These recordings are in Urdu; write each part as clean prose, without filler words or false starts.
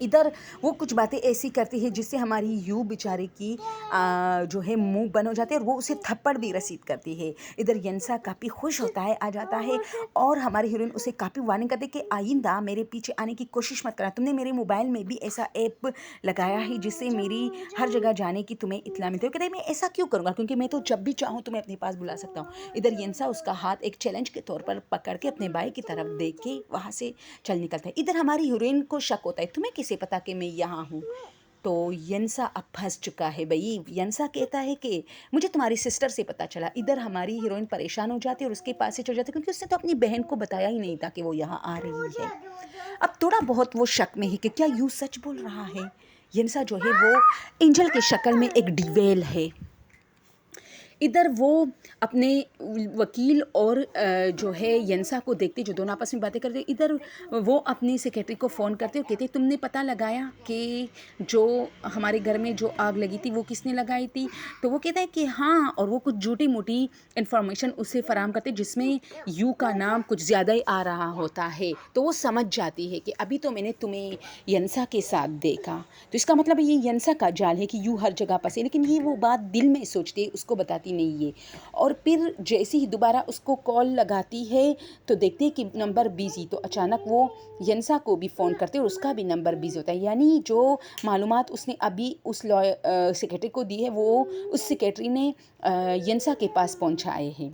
ادھر وہ کچھ باتیں ایسی کرتی ہے جس سے ہماری یوں بیچارے کی جو ہے منہ بند ہو جاتے ہیں اور وہ اسے تھپڑ بھی رسید کرتی ہے. ادھر ینسا کافی خوش ہوتا ہے، آ جاتا ہے اور ہماری ہیروئن اسے کافی وارننگ کرتے کہ آئندہ میرے پیچھے آنے کی کوشش مت کرنا. تم نے میرے موبائل میں بھی ایسا ایپ لگایا ہے جس سے میری ہر جگہ جانے کی تمہیں اطلاع ملتی ہے. کہتے ہیں میں ایسا کیوں کروں گا، کیونکہ میں تو جب بھی چاہوں تمہیں اپنے پاس بلا سکتا ہوں. ادھر ینسا اس کا ہاتھ ایک چیلنج کے طور پر پکڑ کے اپنے بھائی کی طرف دیکھ کے وہاں سے چل نکلتا ہے. ادھر ہماری ہیروئن کو شک ہوتا ہے تمہیں کیسے پتا کہ میں یہاں ہوں. تو ینسا اب پھنس چکا ہے بھائی. ینسا کہتا ہے کہ مجھے تمہاری سسٹر سے پتہ چلا. ادھر ہماری ہیروئن پریشان ہو جاتی ہے اور اس کے پاس سے چل جاتی ہے کیونکہ اس نے تو اپنی بہن کو بتایا ہی نہیں تھا کہ وہ یہاں آ رہی ہے. اب تھوڑا بہت وہ شک میں ہے کہ کیا یوں سچ بول رہا ہے. ینسا جو ہے وہ اینجل کے شکل میں ایک ڈیویل ہے. ادھر وہ اپنے وکیل اور جو ہے ینسا کو دیکھتے جو دونوں آپس میں باتیں کرتے. ادھر وہ اپنی سیکریٹری کو فون کرتے اور کہتے تم نے پتہ لگایا کہ جو ہمارے گھر میں جو آگ لگی تھی وہ کس نے لگائی تھی. تو وہ کہتا ہے کہ ہاں، اور وہ کچھ جھوٹی موٹی انفارمیشن اسے فراہم کرتے جس میں یو کا نام کچھ زیادہ ہی آ رہا ہوتا ہے. تو وہ سمجھ جاتی ہے کہ ابھی تو میں نے تمہیں ینسا کے ساتھ دیکھا، تو اس کا مطلب یہ ینسا کا جال ہے کہ یو ہر جگہ پسے. لیکن یہ وہ بات دل میں سوچتی ہے، اس کو بتاتی نہیں ہے. اور پھر جیسے ہی دوبارہ اس کو کال لگاتی ہے تو دیکھتے ہیں کہ نمبر بیزی. تو اچانک وہ ینسا کو بھی فون کرتے اور اس کا بھی نمبر بیزی ہوتا ہے. یعنی جو معلومات اس نے ابھی اس سیکریٹری کو دی ہے وہ اس سیکریٹری نے ینسا کے پاس پہنچائے ہیں.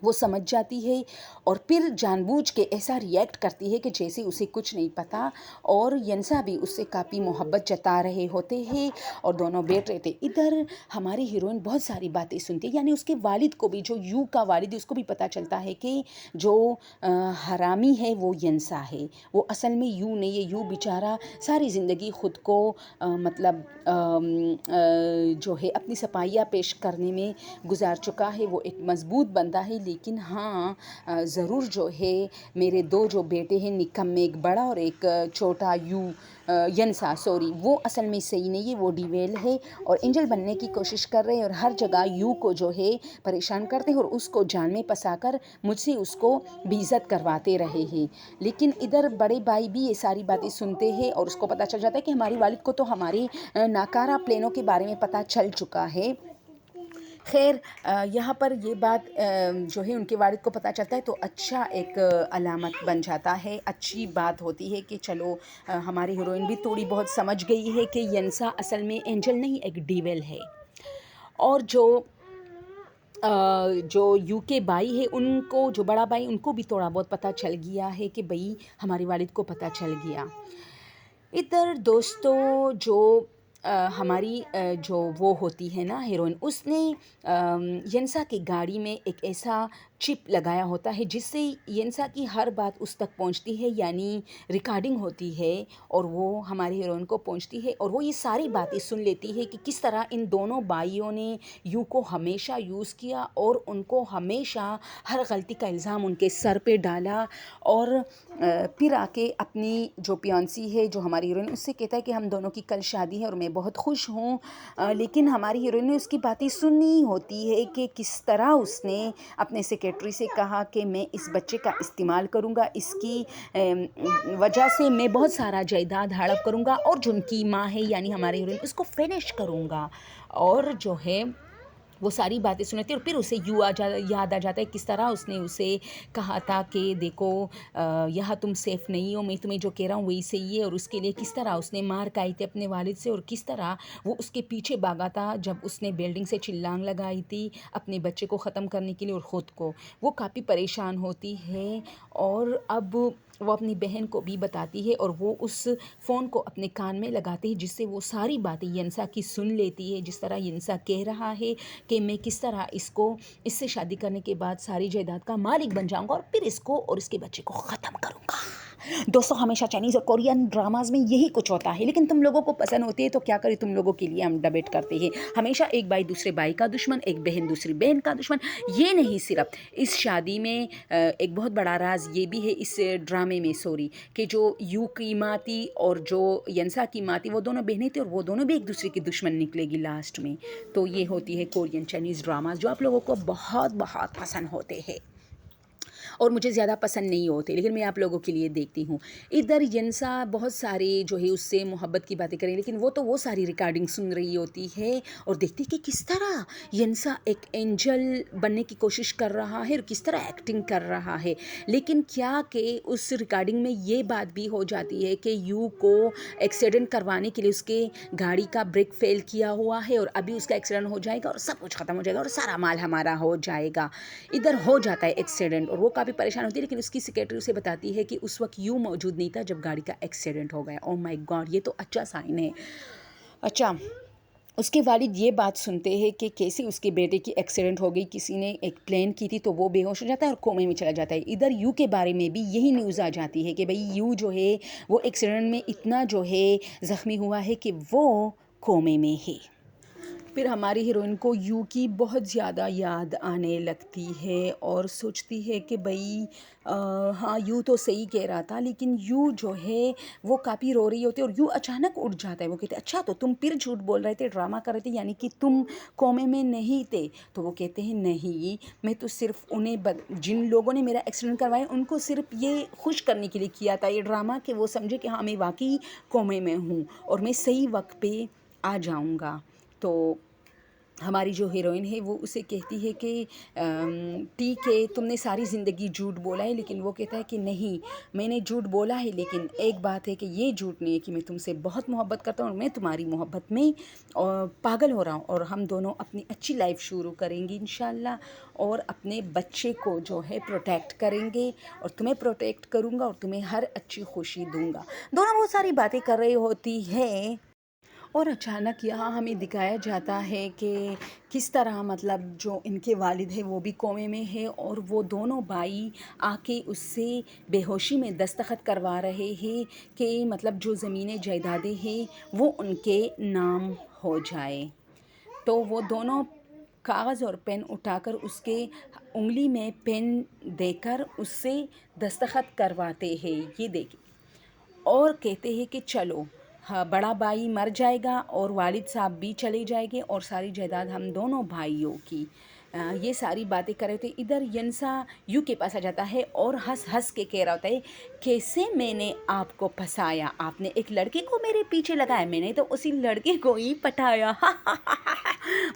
وہ سمجھ جاتی ہے اور پھر جان بوجھ کے ایسا ریئیکٹ کرتی ہے کہ جیسے اسے کچھ نہیں پتہ. اور ینسا بھی اس سے کافی محبت جتا رہے ہوتے ہیں اور دونوں بیٹھ رہے تھے. ادھر ہماری ہیروئن بہت ساری باتیں سنتی ہے. یعنی اس کے والد کو بھی، جو یو کا والد ہے، اس کو بھی پتہ چلتا ہے کہ جو حرامی ہے وہ ینسا ہے، وہ اصل میں یو نہیں ہے. یو بیچارہ ساری زندگی خود کو مطلب جو ہے اپنی صفائیاں پیش کرنے میں گزار چکا ہے. وہ ایک مضبوط بندہ ہے، لیکن ہاں ضرور جو ہے میرے دو جو بیٹے ہیں نکم میں، ایک بڑا اور ایک چھوٹا ینسا وہ اصل میں صحیح نہیں ہے، وہ ڈیویل ہے اور اینجل بننے کی کوشش کر رہے ہیں اور ہر جگہ یو کو جو ہے پریشان کرتے ہیں اور اس کو جان میں پھنسا کر مجھ سے اس کو بے عزت کرواتے رہے ہیں. لیکن ادھر بڑے بھائی بھی یہ ساری باتیں سنتے ہیں اور اس کو پتہ چل جاتا ہے کہ ہماری والد کو تو ہماری ناکارہ پلانوں کے بارے میں پتہ چل چکا ہے. خیر یہاں پر یہ بات جو ہے ان کے والد کو پتہ چلتا ہے تو اچھا ایک علامت بن جاتا ہے. اچھی بات ہوتی ہے کہ چلو ہماری ہیروئن بھی تھوڑی بہت سمجھ گئی ہے کہ ینسا اصل میں اینجل نہیں ایک ڈیویل ہے. اور جو یو کے بھائی ہے ان کو، جو بڑا بھائی، ان کو بھی تھوڑا بہت پتہ چل گیا ہے کہ بھئی ہمارے والد کو پتہ چل گیا. ادھر دوستوں جو ہماری جو وہ ہوتی ہے نا ہیروئن، اس نے ینسا کی گاڑی میں ایک ایسا چپ لگایا ہوتا ہے جس سے ینسا کی ہر بات اس تک پہنچتی ہے. یعنی ریکارڈنگ ہوتی ہے اور وہ ہماری ہیروئن کو پہنچتی ہے اور وہ یہ ساری باتیں سن لیتی ہے کہ کس طرح ان دونوں بھائیوں نے یو کو ہمیشہ یوز کیا اور ان کو ہمیشہ ہر غلطی کا الزام ان کے سر پہ ڈالا. اور پھر آ کے اپنی جو پیانسی ہے، جو ہماری ہیروئن، اس سے کہتا ہے کہ ہم دونوں کی کل شادی ہے اور میں بہت خوش ہوں. لیکن ہماری ہیروئن نے اس کی باتیں سننی ہوتی ہے کہ کس طرح اس نے اپنے سیکریٹری سے کہا کہ میں اس بچے کا استعمال کروں گا، اس کی وجہ سے میں بہت سارا جائیداد ہڑپ کروں گا اور جو ان کی ماں ہے یعنی ہماری ہیروئن، اس کو فنش کروں گا. اور جو ہے وہ ساری باتیں سنتی اور پھر اسے یاد آ جاتا ہے کس طرح اس نے اسے کہا تھا کہ دیکھو یہاں تم سیف نہیں ہو، میں تمہیں جو کہہ رہا ہوں وہی صحیح ہے. اور اس کے لیے کس طرح اس نے مار کھائی تھی اپنے والد سے اور کس طرح وہ اس کے پیچھے بھاگا تھا جب اس نے بلڈنگ سے چھلانگ لگائی تھی اپنے بچے کو ختم کرنے کے لیے اور خود کو. وہ کافی پریشان ہوتی ہے اور اب وہ اپنی بہن کو بھی بتاتی ہے اور وہ اس فون کو اپنے کان میں لگاتے ہیں جس سے وہ ساری باتیں ینسا کی سن لیتی ہے. جس طرح ینسا کہہ رہا ہے کہ میں کس طرح اس سے شادی کرنے کے بعد ساری جائیداد کا مالک بن جاؤں گا اور پھر اس کو اور اس کے بچے کو ختم کروں گا. دوستوں ہمیشہ چائنیز اور کورین ڈراماز میں یہی کچھ ہوتا ہے، لیکن تم لوگوں کو پسند ہوتی ہے تو کیا کریں، تم لوگوں کے لیے ہم ڈبیٹ کرتے ہیں. ہمیشہ ایک بھائی دوسرے بھائی کا دشمن، ایک بہن دوسری بہن کا دشمن. یہ نہیں، صرف اس شادی میں ایک بہت بڑا راز یہ بھی ہے اس ڈرامے میں کہ جو یو کی ماں تھی اور جو ینسا کی ماں تھی وہ دونوں بہنیں تھیں اور وہ دونوں بھی ایک دوسرے کی دشمن نکلے گی لاسٹ میں. تو یہ ہوتی ہے کورین چائنیز ڈراماز جو آپ لوگوں کو بہت بہت پسند ہوتے ہیں. اور مجھے زیادہ پسند نہیں ہوتے، لیکن میں آپ لوگوں کے لیے دیکھتی ہوں۔ ادھر ینسا بہت سارے جو ہے اس سے محبت کی باتیں کریں، لیکن وہ تو وہ ساری ریکارڈنگ سن رہی ہوتی ہے اور دیکھتی کہ کس طرح ینسا ایک اینجل بننے کی کوشش کر رہا ہے اور کس طرح ایکٹنگ کر رہا ہے، لیکن کیا کہ اس ریکارڈنگ میں یہ بات بھی ہو جاتی ہے کہ یو کو ایکسیڈنٹ کروانے کے لیے اس کے گاڑی کا بریک فیل کیا ہوا ہے اور ابھی اس کا ایکسیڈنٹ ہو جائے گا اور سب کچھ ختم ہو جائے گا اور سارا مال ہمارا ہو جائے گا۔ ادھر ہو جاتا ہے ایکسیڈنٹ اور وہ کافی پریشان ہوتی ہے، لیکن اس کی سیکریٹری اسے بتاتی ہے کہ اس وقت یو موجود نہیں تھا جب گاڑی کا ایکسیڈنٹ ہو گیا۔ او مائی گاڈ، یہ تو اچھا سائن ہے۔ اچھا، اس کے والد یہ بات سنتے ہیں کہ کیسے اس کے بیٹے کی ایکسیڈنٹ ہو گئی، کسی نے ایک پلین کی تھی تو وہ بے ہوش ہو جاتا ہے اور کومے میں چلا جاتا ہے۔ ادھر یو کے بارے میں بھی یہی نیوز آ جاتی ہے کہ بھئی یو جو ہے وہ ایکسیڈنٹ میں اتنا جو ہے زخمی ہوا ہے کہ وہ کومے میں ہے۔ پھر ہماری ہیروئن کو یو کی بہت زیادہ یاد آنے لگتی ہے اور سوچتی ہے کہ بھئی ہاں یو تو صحیح کہہ رہا تھا، لیکن یو جو ہے وہ کافی رو رہی ہوتی ہے اور یو اچانک اٹھ جاتا ہے۔ وہ کہتے ہیں اچھا تو تم پھر جھوٹ بول رہے تھے، ڈرامہ کر رہے تھے، یعنی کہ تم کومے میں نہیں تھے؟ تو وہ کہتے ہیں نہیں، میں تو صرف جن لوگوں نے میرا ایکسیڈنٹ کروایا ان کو صرف یہ خوش کرنے کے لیے کیا تھا یہ ڈرامہ کہ وہ سمجھے کہ ہاں میں واقعی کومے میں ہوں اور میں صحیح وقت پہ آ جاؤں گا۔ تو ہماری جو ہیروئن ہے وہ اسے کہتی ہے کہ ٹھیک ہے تم نے ساری زندگی جھوٹ بولا ہے، لیکن وہ کہتا ہے کہ نہیں میں نے جھوٹ بولا ہے، لیکن ایک بات ہے کہ یہ جھوٹ نہیں ہے کہ میں تم سے بہت محبت کرتا ہوں اور میں تمہاری محبت میں پاگل ہو رہا ہوں، اور ہم دونوں اپنی اچھی لائف شروع کریں گی انشاءاللہ اور اپنے بچے کو جو ہے پروٹیکٹ کریں گے اور تمہیں پروٹیکٹ کروں گا اور تمہیں ہر اچھی خوشی دوں گا۔ دونوں بہت ساری باتیں کر رہی ہوتی ہے اور اچانک یہاں ہمیں دکھایا جاتا ہے کہ کس طرح مطلب جو ان کے والد ہیں وہ بھی کومے میں ہے اور وہ دونوں بھائی آ کے اس سے بے ہوشی میں دستخط کروا رہے ہیں کہ مطلب جو زمینیں جائیدادیں ہیں وہ ان کے نام ہو جائے۔ تو وہ دونوں کاغذ اور پین اٹھا کر اس کے انگلی میں پین دے کر اس سے دستخط کرواتے ہیں، یہ دیکھیں، اور کہتے ہیں کہ چلو ہاں بڑا بھائی مر جائے گا اور والد صاحب بھی چلے جائیں گے اور ساری جائیداد ہم دونوں بھائیوں کی۔ یہ ساری باتیں کر رہے تھے۔ ادھر ینسا یو کے پاس آ جاتا ہے اور ہنس ہنس کے کہہ رہا ہوتا ہے کیسے میں نے آپ کو پھنسایا، آپ نے ایک لڑکے کو میرے پیچھے لگایا، میں نے تو اسی لڑکے کو ہی پٹایا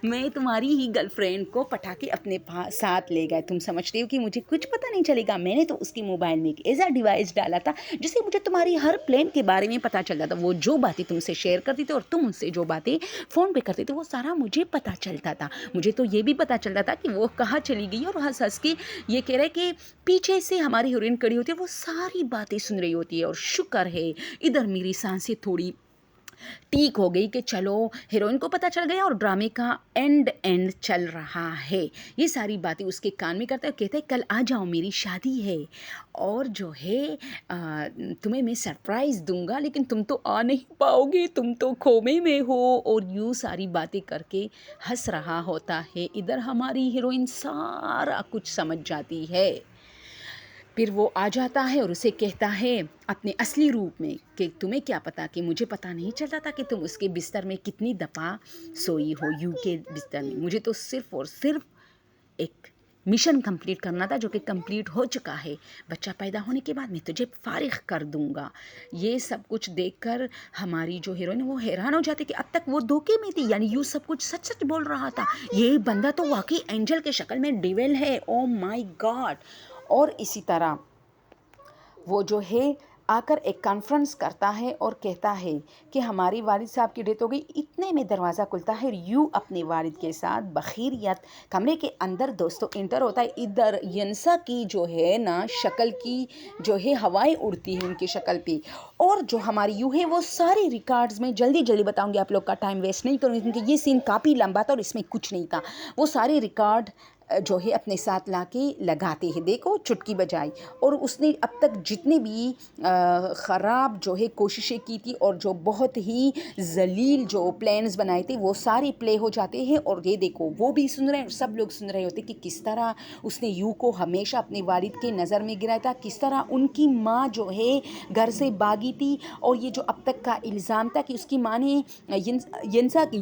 میں تمہاری ہی گرل فرینڈ کو پٹا کے اپنے ساتھ لے گئے، تم سمجھتے ہو کہ مجھے کچھ پتہ نہیں چلے گا؟ میں نے تو اس کی موبائل میں ایک ایسا ڈیوائس ڈالا تھا جس سے مجھے تمہاری ہر پلان کے بارے میں پتہ چلتا تھا، وہ جو باتیں تم سے شیئر کرتی تھی اور تم ان سے جو باتیں فون پہ کرتے تھے وہ سارا مجھے پتہ چلتا تھا۔ مجھے تو یہ بھی پتہ چلتا تھا کہ وہ کہاں چلی گئی، اور ہنس ہنس کے یہ کہہ رہے کہ پیچھے سے ہماری ہیروئن کڑی ہوتی ہے، وہ ساری باتیں سن رہی ہوتی ہے اور شکر ہے ادھر میری سانسیں تھوڑی ٹھیک ہو گئی کہ چلو ہیروئن کو پتہ چل گیا اور ڈرامے کا اینڈ چل رہا ہے۔ یہ ساری باتیں اس کے کان میں کرتا ہے اور کہتا ہے کل آ جاؤ میری شادی ہے اور جو ہے تمہیں میں سرپرائز دوں گا، لیکن تم تو آ نہیں پاؤ گے، تم تو کومے میں ہو، اور یوں ساری باتیں کر کے ہنس رہا ہوتا ہے۔ ادھر ہماری ہیروئن سارا کچھ سمجھ جاتی ہے، پھر وہ آ جاتا ہے اور اسے کہتا ہے اپنے اصلی روپ میں کہ تمہیں کیا پتا کہ مجھے پتہ نہیں چلتا تھا کہ تم اس کے بستر میں کتنی دفعہ سوئی ہو، یو کے بستر میں۔ مجھے تو صرف اور صرف ایک مشن کمپلیٹ کرنا تھا جو کہ کمپلیٹ ہو چکا ہے، بچہ پیدا ہونے کے بعد میں تجھے فارغ کر دوں گا۔ یہ سب کچھ دیکھ کر ہماری جو ہیروئن وہ حیران ہو جاتی کہ اب تک وہ دھوکے میں تھی، یعنی یوں سب کچھ سچ سچ بول رہا تھا، یہ بندہ تو واقعی اینجل کے شکل میں ڈیول ہے، او مائی گاڈ۔ اور اسی طرح وہ جو ہے آ کر ایک کانفرنس کرتا ہے اور کہتا ہے کہ ہمارے والد صاحب کی ڈیتھ ہو گئی۔ اتنے میں دروازہ کھلتا ہے اور یو اپنے والد کے ساتھ بخیریت کمرے کے اندر دوستوں انٹر ہوتا ہے۔ ادھر ینسا کی جو ہے نا شکل کی جو ہے ہوائیں اڑتی ہیں ان کی شکل پہ، اور جو ہماری یو ہے وہ سارے ریکارڈز میں جلدی جلدی بتاؤں گی، آپ لوگ کا ٹائم ویسٹ نہیں کروں گی کیونکہ یہ سین کافی لمبا تھا اور اس میں کچھ نہیں تھا۔ وہ سارے ریکارڈ جو ہے اپنے ساتھ لا کے لگاتے ہیں، دیکھو چٹکی بجائی، اور اس نے اب تک جتنے بھی خراب جو ہے کوششیں کی تھی اور جو بہت ہی ذلیل جو پلانز بنائے تھے وہ سارے پلے ہو جاتے ہیں، اور یہ دیکھو وہ بھی سن رہے ہیں اور سب لوگ سن رہے ہوتے کہ کس طرح اس نے یو کو ہمیشہ اپنے والد کے نظر میں گرایا تھا، کس طرح ان کی ماں جو ہے گھر سے بھاگی تھی، اور یہ جو اب تک کا الزام تھا کہ اس کی ماں نے ینسا کی